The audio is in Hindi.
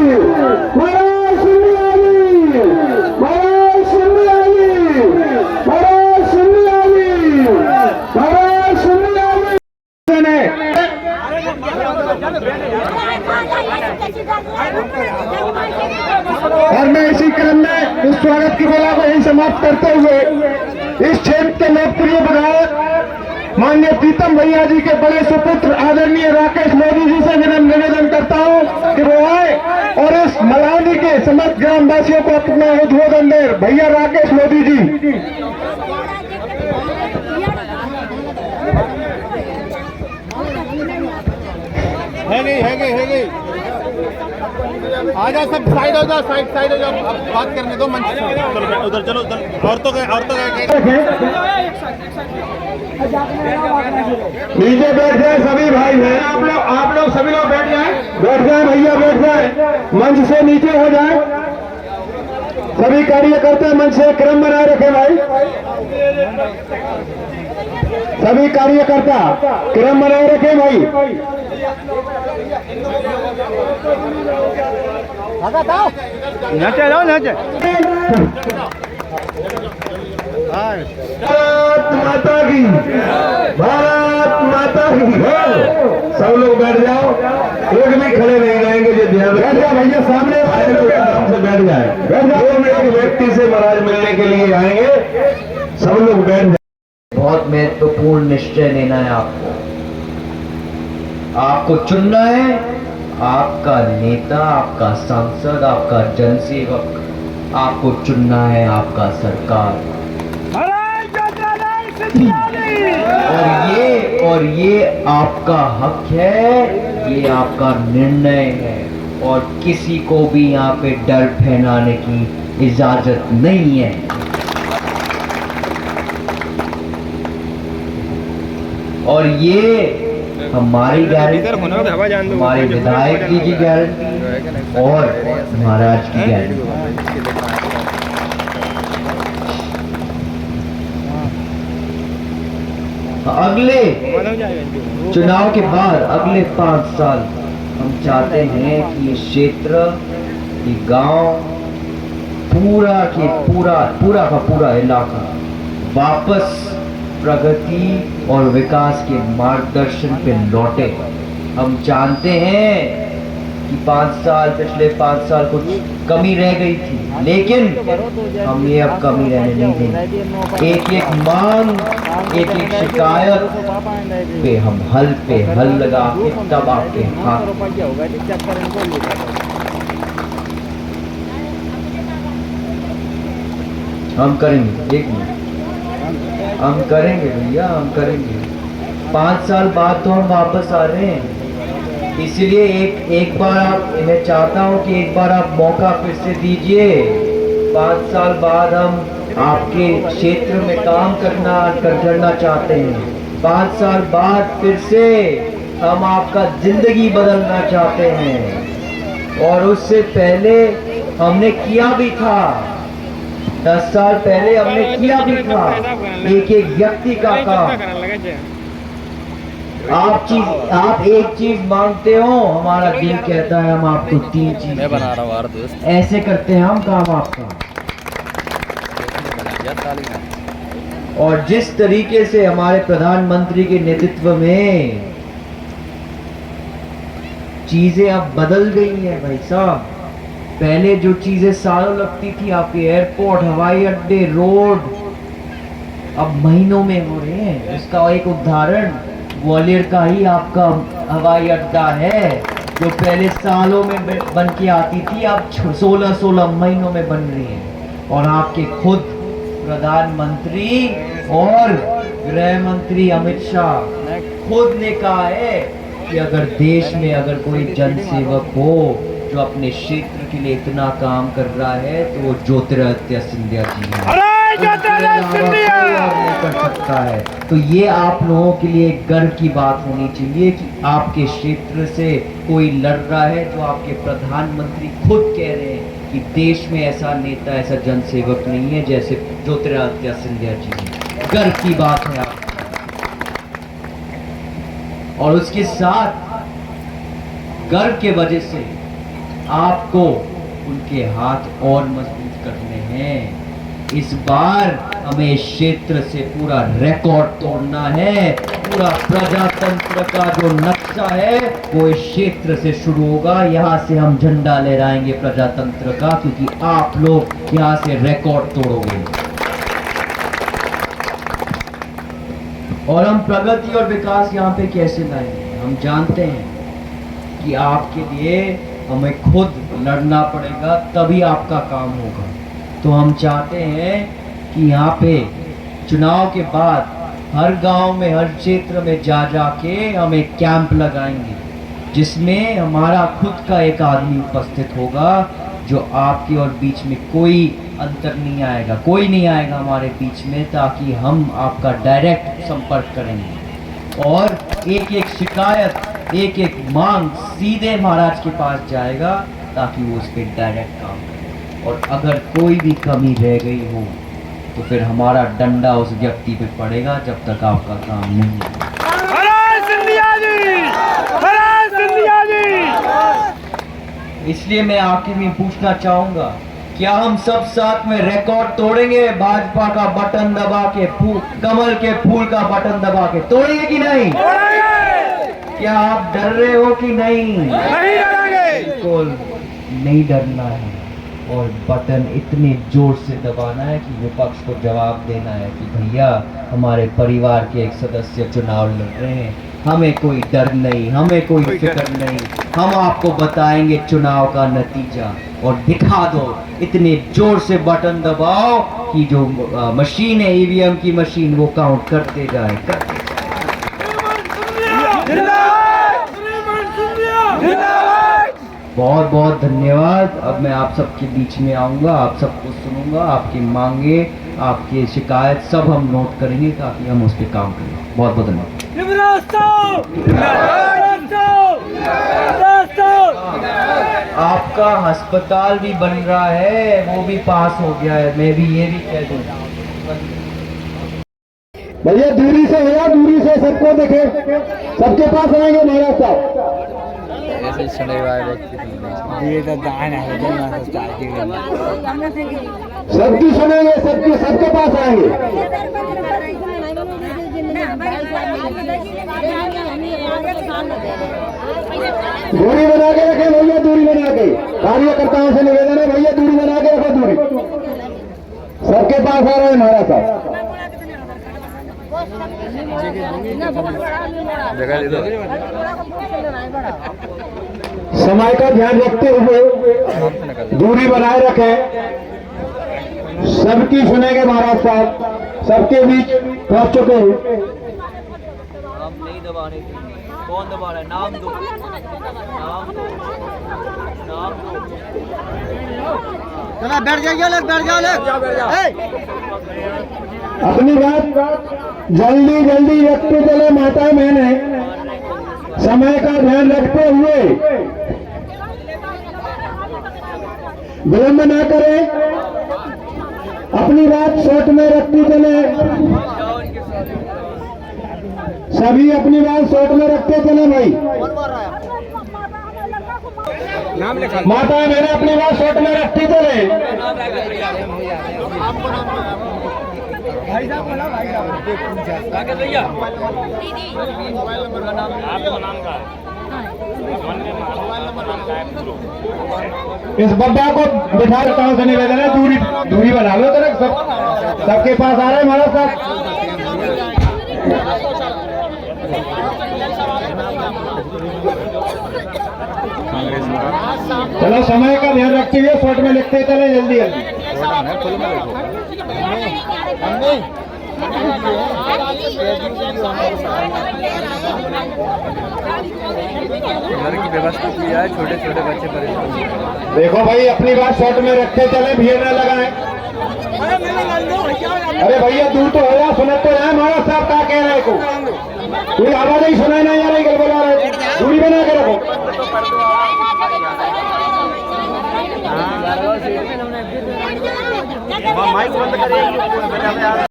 और मैं इसी क्रम में इस स्वागत की माला को यही समाप्त करते हुए इस क्षेत्र के लोकप्रिय विधायक माननीय प्रीतम भैया जी के बड़े सुपुत्र आदरणीय राकेश मोदी जी से निवेदन करता हूं कि वो आए और इस मलानी के समस्त ग्रामवासियों को अपना उद्बोधन दे। भैया राकेश मोदी जी। है गई आ जाओ, सब साइड हो जाओ, साइड हो जाओ, अब बात करने दो मंच से। उधर चलो, उधर औरतों का नीचे बैठ जाए सभी भाई हैं। आप लोग सभी लोग बैठ जाए भैया, बैठ जाए, मंच से नीचे हो जाए। सभी कार्यकर्ता मंच से क्रम बनाए रखे भाई। सभी कार्यकर्ता क्रम बनाए रखे भाई। नीचे जाओ, नीचे। भारत माता की, भारत माता की। सब लोग बैठ जाओ, एक भी खड़े नहीं रहेंगे। जो ध्यान बैठ जाओ भैया, सामने आए लोग आराम से बैठ जाए। दो मिनट व्यक्ति से महाराज मिलने के लिए आएंगे, सब लोग बैठ जाए। बहुत महत्वपूर्ण निश्चय लेना है आपको चुनना है। आपका नेता, आपका सांसद, आपका जनसेवक, आपको चुनना है आपका सरकार। और ये आपका हक है, ये आपका निर्णय है और किसी को भी यहाँ पे डर फैलाने की इजाजत नहीं है। और ये हमारी गारंटी, हमारे विधायक जी की गारंटी और महाराज की गारंटी। अगले चुनाव के बाद अगले 5 साल हम चाहते हैं कि ये क्षेत्र, ये गांव, पूरा का पूरा इलाका वापस प्रगति और विकास के मार्गदर्शन पे लौटे। हम जानते हैं कि पिछले 5 साल कुछ कमी रह गई थी, लेकिन हम ये अब कमी रहने नहीं देंगे। एक मांग, एक शिकायत पे हम हल लगा के तब आपके हाथ हम करेंगे। एक मिनट, हम करेंगे भैया, हम करेंगे। 5 साल बाद तो हम वापस आ रहे हैं, इसलिए एक बार मैं चाहता हूं कि एक बार आप मौका फिर से दीजिए। 5 साल बाद हम आपके क्षेत्र में काम करना चाहते हैं। 5 साल बाद फिर से हम आपका जिंदगी बदलना चाहते हैं। और उससे पहले हमने किया भी था, 10 साल पहले हमने किया भी था, एक व्यक्ति का काम। आप एक चीज मांगते हो, हमारा दिल कहता है हम आपको 3 चीज बना रहा हूँ। ऐसे करते हैं हम काम आपका। और जिस तरीके से हमारे प्रधानमंत्री के नेतृत्व में चीजें अब बदल गई हैं भाई साहब। पहले जो चीजें सालों लगती थी, आपके एयरपोर्ट, हवाई अड्डे, रोड अब महीनों में हो रहे हैं। इसका एक उदाहरण ग्वालियर का ही आपका हवाई अड्डा है, जो पहले सालों में बन के आती थी, अब 16 महीनों में बन रही है। और आपके खुद प्रधानमंत्री और गृह मंत्री अमित शाह खुद ने कहा है कि अगर देश में अगर कोई जनसेवक हो जो अपने क्षेत्र के लिए इतना काम कर रहा है, तो वो ज्योतिरादित्य सिंधिया जी हैं। कर सकता है। तो ये आप लोगों के लिए गर्व की बात होनी चाहिए कि आपके क्षेत्र से कोई लड़ रहा है, जो आपके प्रधानमंत्री खुद कह रहे हैं कि देश में ऐसा नेता, ऐसा जनसेवक नहीं है जैसे ज्योतिरादित्य सिंधिया जी हैं। गर्व की बात है आप। और उसके साथ गर्व के वजह से आपको उनके हाथ और मजबूत करने हैं। इस बार हमें इस क्षेत्र से पूरा रिकॉर्ड तोड़ना है। पूरा प्रजातंत्र का जो नक्शा है वो इस क्षेत्र से शुरू होगा। यहाँ से हम झंडा लहराएंगे प्रजातंत्र का, क्योंकि आप लोग यहाँ से रिकॉर्ड तोड़ोगे। और हम प्रगति और विकास यहाँ पे कैसे लाएंगे? हम जानते हैं कि आपके लिए हमें खुद लड़ना पड़ेगा, तभी आपका काम होगा। तो हम चाहते हैं कि यहाँ पे चुनाव के बाद हर गांव में, हर क्षेत्र में जा के हम एक कैंप लगाएंगे, जिसमें हमारा खुद का एक आदमी उपस्थित होगा, जो आपके और बीच में कोई अंतर नहीं आएगा, कोई नहीं आएगा हमारे बीच में, ताकि हम आपका डायरेक्ट संपर्क करेंगे। और एक एक शिकायत, एक एक मांग सीधे महाराज के पास जाएगा, ताकि वो उस पर डायरेक्ट काम करे। और अगर कोई भी कमी रह गई हो तो फिर हमारा डंडा उस व्यक्ति पे पड़ेगा, जब तक आपका काम नहीं होगा। इसलिए मैं आखिर में पूछना चाहूंगा, क्या हम सब साथ में रिकॉर्ड तोड़ेंगे? भाजपा का बटन दबा के, कमल के फूल का बटन दबा के तोड़ेंगे कि नहीं? क्या आप डर रहे हो कि नहीं? नहीं डरेंगे। बिल्कुल नहीं डरना है, और बटन इतने जोर से दबाना है कि विपक्ष को जवाब देना है कि भैया, हमारे परिवार के एक सदस्य चुनाव लड़ रहे हैं, हमें कोई डर नहीं, हमें कोई फिक्र नहीं, हम आपको बताएंगे चुनाव का नतीजा, और दिखा दो। इतने जोर से बटन दबाओ कि जो मशीन है, ईवीएम की मशीन, वो काउंट करते जाए, करते जाए। बहुत बहुत धन्यवाद। अब मैं आप सबके बीच में आऊँगा, आप सबको सुनूंगा, आपकी मांगे, आपकी शिकायत सब हम नोट करेंगे, ताकि हम उस पर काम करें। बहुत बहुत धन्यवाद। आपका अस्पताल भी बन रहा है, वो भी पास हो गया है, मैं भी ये भी कह दूँ। भैया दूरी से भैया, दूरी से सबको देखे, सबके पास आएंगे महाराज साहब। ऐसे सुने वाले ये तो दान है, सबकी सुनेंगे, सबके सबके पास आएंगे। दूरी बना के रखें भैया, दूरी बना के। कार्यकर्ताओं से निवेदन है भैया, दूरी बना के रखो, दूरी सबके पास आ रहे हैं महाराज साहब। समय का ध्यान रखते हुए दूरी बनाए रखें। सबकी सुनेंगे महाराज साहब, सबके बीच पहुंच चुके हैं। हम नहीं दबाने देंगे। कौन दबा रहा है? नाम दो, नाम दो, नाम दो। चला बैठ जाइए लोग, बैठ जाओ लोग। अपनी बात जल्दी जल्दी रखते चले माता मैंने, समय का ध्यान रखते हुए विलंब न करें, अपनी बात शॉर्ट में रखते चले, सभी अपनी बात शॉर्ट में रखते चले भाई। माता मैंने अपनी बात शॉर्ट में रखते चले। भाई साहब बोला, भाई साहब भैया आपका नाम का इस बब्बा को बिठा कहाँ से निवेदन है, दूरी दूरी बना लो तरह सबके पास आ रहे हैं महाराज साहब। चलो समय का ध्यान रखते हुए शॉर्ट में लिखते चले, जल्दी जल्दी। की व्यवस्था की है, छोटे छोटे बच्चे परेशान। देखो भाई, अपनी बात शॉर्ट में रखते चले, भीड़ न लगाएं। अरे भैया दूर तो हो जा, सुनते तो है महाराज साहब क्या कह रहे को, कोई आवाज ही सुनाई नहीं आ रही, गल बोला रहे। दूरी बना के रखो। माइक बंद करिए।